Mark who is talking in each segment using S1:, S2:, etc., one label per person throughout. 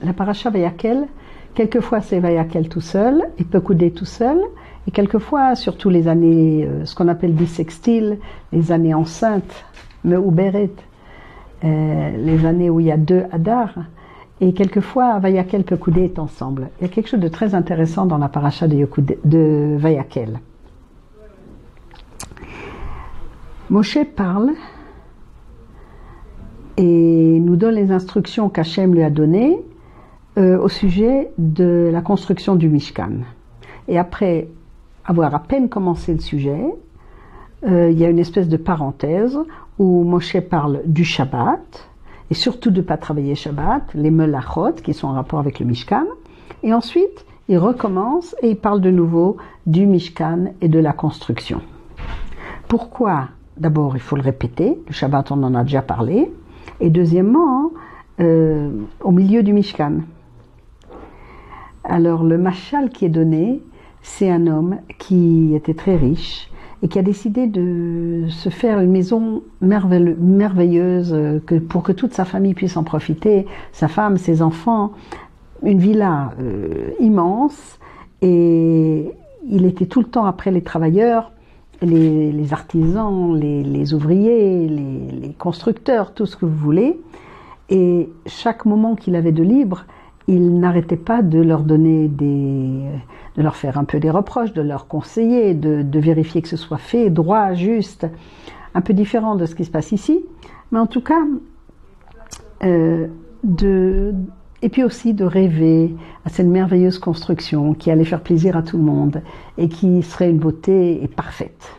S1: La paracha Vayakel, quelquefois c'est Vayakel tout seul, et Pekudei tout seul, et quelquefois, surtout les années, ce qu'on appelle bissextiles, les années enceintes, Me'uberet, les années où il y a 2 Hadar, et quelquefois Vayakel Pekudei est ensemble. Il y a quelque chose de très intéressant dans la paracha de Vayakel. Moshe parle et nous donne les instructions qu'Hachem lui a données au sujet de la construction du Mishkan. Et après avoir à peine commencé le sujet, il y a une espèce de parenthèse où Moshe parle du Shabbat, et surtout de ne pas travailler Shabbat, les melachot qui sont en rapport avec le Mishkan, et ensuite il recommence et il parle de nouveau du Mishkan et de la construction. Pourquoi? D'abord, il faut le répéter, le Shabbat on en a déjà parlé, et deuxièmement, au milieu du Mishkan. Alors le mashal qui est donné, c'est un homme qui était très riche et qui a décidé de se faire une maison merveilleuse pour que toute sa famille puisse en profiter, sa femme, ses enfants, une villa immense, et il était tout le temps après les travailleurs, les artisans, les ouvriers, les constructeurs, tout ce que vous voulez, et chaque moment qu'il avait de libre, il n'arrêtait pas de leur donner de leur faire un peu des reproches, de leur conseiller, de vérifier que ce soit fait, droit, juste, un peu différent de ce qui se passe ici, mais en tout cas, et puis aussi de rêver à cette merveilleuse construction qui allait faire plaisir à tout le monde et qui serait une beauté parfaite.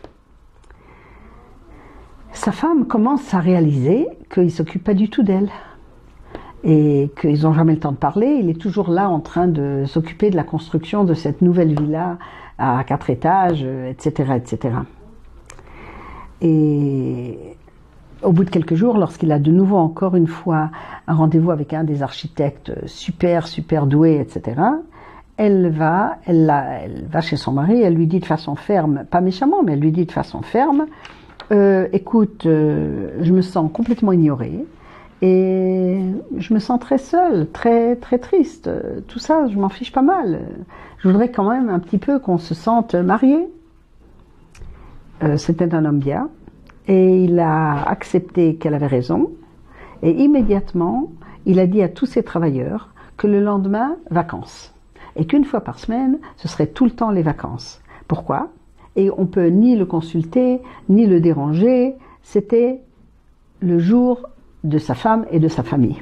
S1: Sa femme commence à réaliser qu'il ne s'occupe pas du tout d'elle et qu'ils n'ont jamais le temps de parler. Il est toujours là en train de s'occuper de la construction de cette nouvelle villa à 4 étages, etc., etc. Et au bout de quelques jours, lorsqu'il a de nouveau encore une fois un rendez-vous avec un des architectes super doué, etc., elle va chez son mari, elle lui dit de façon ferme, pas méchamment, mais elle lui dit de façon ferme, écoute, je me sens complètement ignorée, et je me sens très seule, très triste. Tout ça, je m'en fiche pas mal. Je voudrais quand même un petit peu qu'on se sente marié. C'était un homme bien. Et il a accepté qu'elle avait raison. Et immédiatement, il a dit à tous ses travailleurs que le lendemain, vacances. Et qu'une fois par semaine, ce serait tout le temps les vacances. Pourquoi? Et on peut ni le consulter, ni le déranger. C'était le jour de sa femme et de sa famille.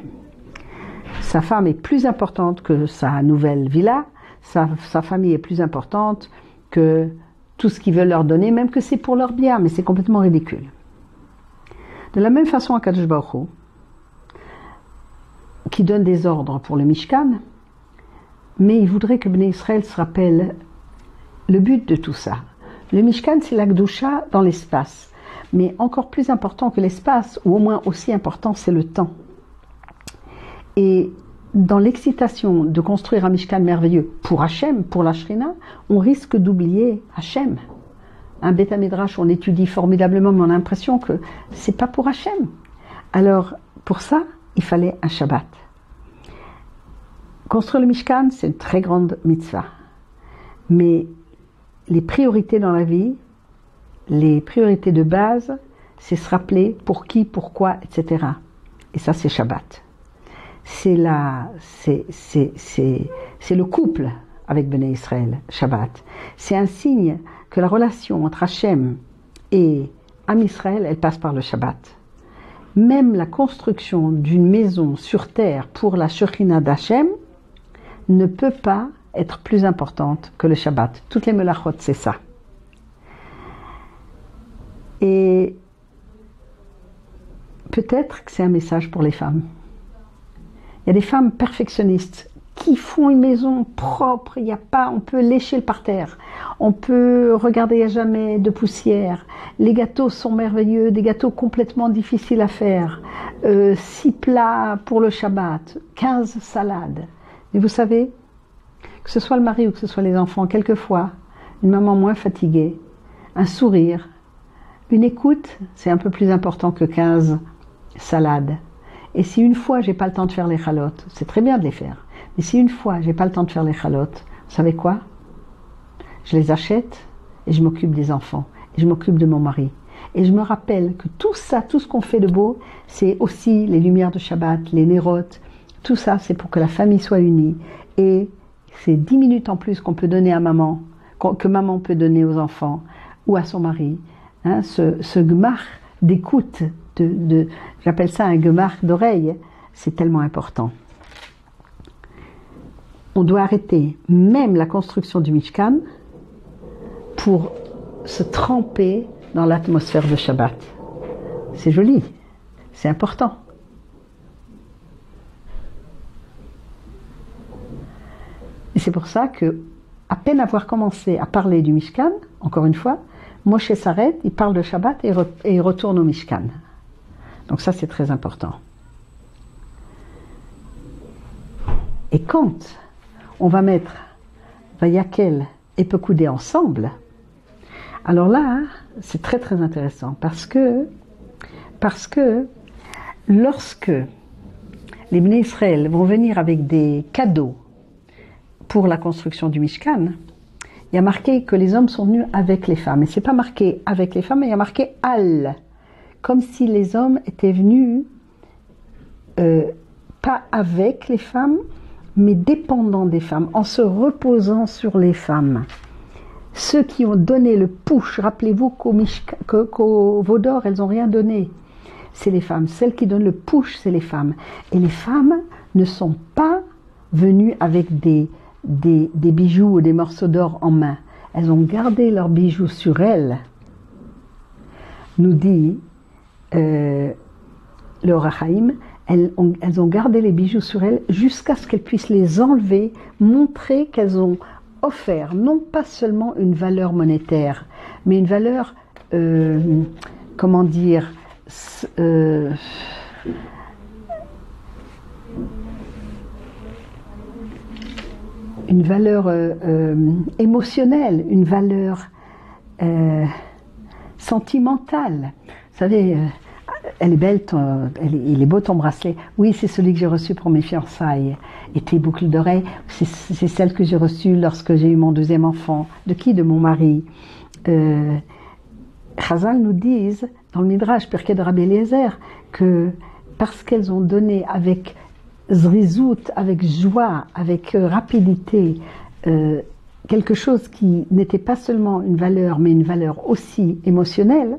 S1: Sa femme est plus importante que sa nouvelle villa, sa famille est plus importante que tout ce qu'ils veulent leur donner, même que c'est pour leur bien, mais c'est complètement ridicule. De la même façon, Akadosh Baruch Hu, qui donne des ordres pour le Mishkan, mais il voudrait que Bnei Israël se rappelle le but de tout ça. Le Mishkan, c'est la Kedusha dans l'espace. Mais encore plus important que l'espace, ou au moins aussi important, c'est le temps. Et dans l'excitation de construire un Mishkan merveilleux pour Hachem, pour la Shrina, on risque d'oublier Hachem. Un Beth Midrash, on étudie formidablement, mais on a l'impression que c'est pas pour Hachem. Alors, pour ça, il fallait un Shabbat. Construire le Mishkan, c'est une très grande mitzvah. Mais les priorités dans la vie, les priorités de base, c'est se rappeler pour qui, pourquoi, etc. Et ça, c'est Shabbat. C'est le couple avec Bnei Israël, Shabbat. C'est un signe que la relation entre Hachem et Am Israël, elle passe par le Shabbat. Même la construction d'une maison sur terre pour la Shekhinah d'Hachem ne peut pas être plus importante que le Shabbat. Toutes les melachot, c'est ça. Et peut-être que c'est un message pour les femmes. Il y a des femmes perfectionnistes qui font une maison propre, il n'y a pas, on peut lécher le parterre, on peut regarder, il n'y a jamais de poussière, les gâteaux sont merveilleux, des gâteaux complètement difficiles à faire, 6 plats pour le Shabbat, 15 salades. Mais vous savez, que ce soit le mari ou que ce soit les enfants, quelquefois, une maman moins fatiguée, un sourire, une écoute, c'est un peu plus important que 15 salades. Et si une fois j'ai pas le temps de faire les chalotes, c'est très bien de les faire. Et si une fois, j'ai pas le temps de faire les chalotes, vous savez quoi? Je les achète et je m'occupe des enfants. Et je m'occupe de mon mari. Et je me rappelle que tout ça, tout ce qu'on fait de beau, c'est aussi les lumières de Shabbat, les nérotes. Tout ça, c'est pour que la famille soit unie. Et c'est 10 minutes en plus qu'on peut donner à maman, que maman peut donner aux enfants ou à son mari. Hein, ce gemar d'écoute, j'appelle ça un gemar d'oreille, c'est tellement important. On doit arrêter même la construction du Mishkan pour se tremper dans l'atmosphère de Shabbat. C'est joli, c'est important. Et c'est pour ça que, à peine avoir commencé à parler du Mishkan, encore une fois, Moshe s'arrête, il parle de Shabbat et il retourne au Mishkan. Donc ça, c'est très important. Et quand on va mettre Vayakel et Pekudé ensemble, alors là, c'est très très intéressant parce que lorsque les Bnei Israël vont venir avec des cadeaux pour la construction du Mishkan, il y a marqué que les hommes sont venus avec les femmes. Et c'est pas marqué avec les femmes, mais il y a marqué al, comme si les hommes étaient venus pas avec les femmes, mais dépendant des femmes, en se reposant sur les femmes. Ceux qui ont donné le push, rappelez-vous qu'au Vaudor, elles n'ont rien donné. C'est les femmes. Celles qui donnent le push, c'est les femmes. Et les femmes ne sont pas venues avec des bijoux ou des morceaux d'or en main. Elles ont gardé leurs bijoux sur elles. Nous dit le Or HaChaim, elles ont gardé les bijoux sur elles jusqu'à ce qu'elles puissent les enlever, montrer qu'elles ont offert non pas seulement une valeur monétaire, mais une valeur, comment dire, une valeur émotionnelle, une valeur sentimentale. Vous savez, elle est belle, il est beau ton bracelet. Oui, c'est celui que j'ai reçu pour mes fiançailles. Et tes boucles d'oreilles, c'est celle que j'ai reçue lorsque j'ai eu mon deuxième enfant. De qui? De mon mari. Chazal nous disent, dans le Midrash, Pirkei de Rabbi Eliezer, que parce qu'elles ont donné avec zrizout, avec joie, avec rapidité, quelque chose qui n'était pas seulement une valeur, mais une valeur aussi émotionnelle,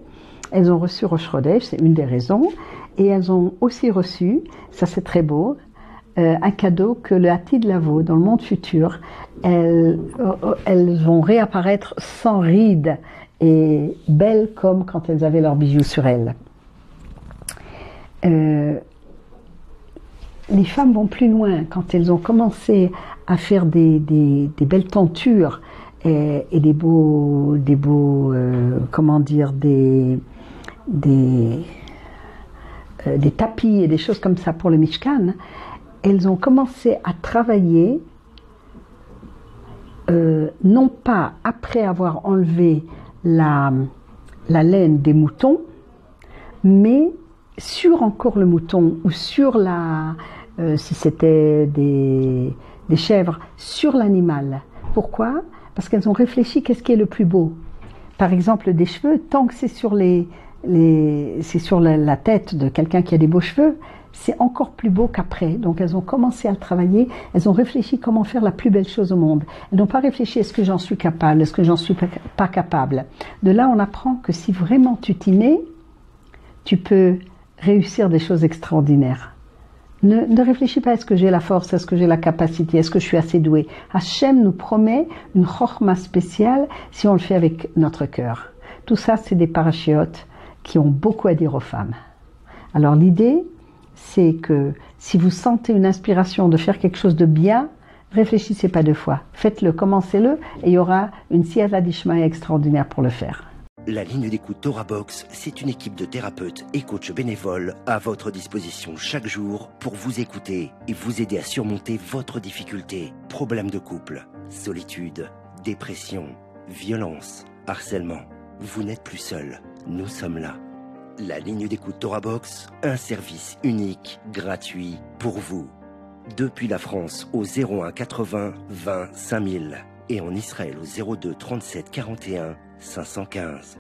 S1: elles ont reçu Rosh Chodesh, c'est une des raisons, et elles ont aussi reçu, ça c'est très beau, un cadeau que le Hatid Lavo, dans le monde futur, elles vont réapparaître sans rides et belles comme quand elles avaient leurs bijoux sur elles. Les femmes vont plus loin quand elles ont commencé à faire des belles tentures et des beaux comment dire, des tapis et des choses comme ça pour le Mishkan. Elles ont commencé à travailler, non pas après avoir enlevé la laine des moutons, mais sur encore le mouton ou sur si c'était des chèvres, sur l'animal. Pourquoi? Parce qu'elles ont réfléchi qu'est-ce qui est le plus beau. Par exemple, des cheveux, tant que c'est sur c'est sur la tête de quelqu'un qui a des beaux cheveux, c'est encore plus beau qu'après. Donc elles ont commencé à le travailler, elles ont réfléchi comment faire la plus belle chose au monde. Elles n'ont pas réfléchi est-ce que j'en suis capable, est-ce que j'en suis pas capable. De là, on apprend que si vraiment tu t'y mets, tu peux réussir des choses extraordinaires. Ne réfléchis pas est-ce que j'ai la force, est-ce que j'ai la capacité, est-ce que je suis assez douée. Hachem nous promet une chorma spéciale si on le fait avec notre cœur. Tout ça, c'est des parachiotes qui ont beaucoup à dire aux femmes. Alors l'idée, c'est que si vous sentez une inspiration de faire quelque chose de bien, réfléchissez pas deux fois. Faites-le, commencez-le, et il y aura une siyata d'Ishmael extraordinaire pour le faire.
S2: La ligne d'écoute Torah Box, c'est une équipe de thérapeutes et coachs bénévoles à votre disposition chaque jour pour vous écouter et vous aider à surmonter votre difficulté. Problèmes de couple, solitude, dépression, violence, harcèlement. Vous n'êtes plus seul, nous sommes là. La ligne d'écoute Torah Box, un service unique, gratuit pour vous. Depuis la France au 01 80 20 5000 et en Israël au 02 37 41 515.